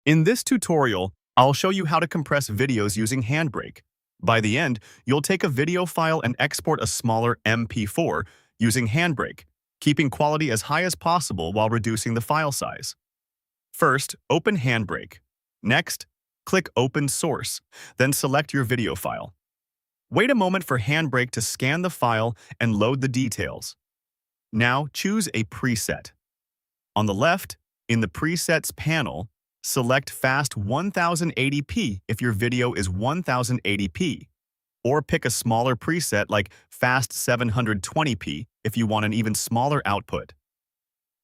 In this tutorial, I'll show you how to compress videos using Handbrake. By the end, you'll take a video file and export a smaller MP4 using Handbrake, keeping quality as high as possible while reducing the file size. First, open Handbrake. Next, click Open Source, then select your video file. Wait a moment for Handbrake to scan the file and load the details. Now, choose a preset. On the left, in the Presets panel, select Fast 1080p if your video is 1080p, or pick a smaller preset like Fast 720p if you want an even smaller output.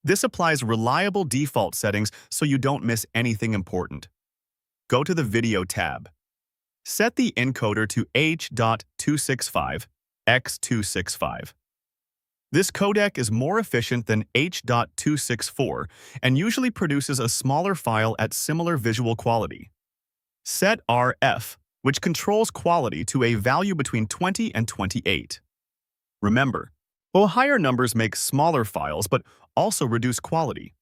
This applies reliable default settings so you don't miss anything important. Go to the Video tab. Set the encoder to H.265 x 265. This codec is more efficient than H.264 and usually produces a smaller file at similar visual quality. Set RF, which controls quality to a value between 20 and 28. Remember, while higher numbers make smaller files but also reduce quality,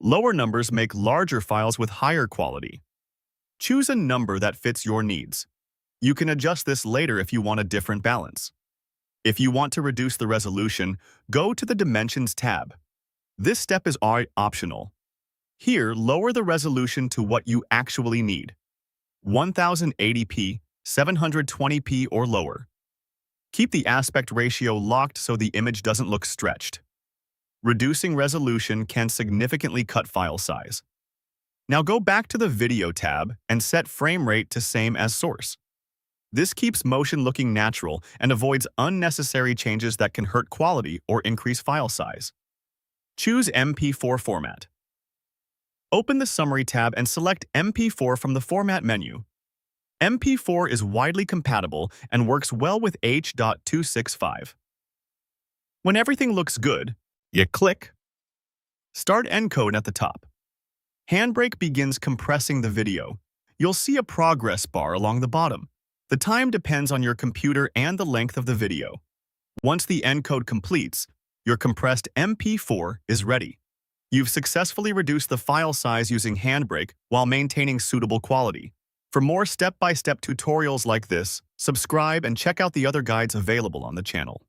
lower numbers make larger files with higher quality. Choose a number that fits your needs. You can adjust this later if you want a different balance. If you want to reduce the resolution, go to the Dimensions tab. This step is optional. Here, lower the resolution to what you actually need: 1080p, 720p, or lower. Keep the aspect ratio locked so the image doesn't look stretched. Reducing resolution can significantly cut file size. Now go back to the Video tab and set frame rate to same as source. This keeps motion looking natural and avoids unnecessary changes that can hurt quality or increase file size. Choose MP4 format. Open the Summary tab and select MP4 from the Format menu. MP4 is widely compatible and works well with H.265. When everything looks good, you click Start Encode at the top. Handbrake begins compressing the video. You'll see a progress bar along the bottom. The time depends on your computer and the length of the video. Once the encode completes, your compressed MP4 is ready. You've successfully reduced the file size using Handbrake while maintaining suitable quality. For more step-by-step tutorials like this, subscribe and check out the other guides available on the channel.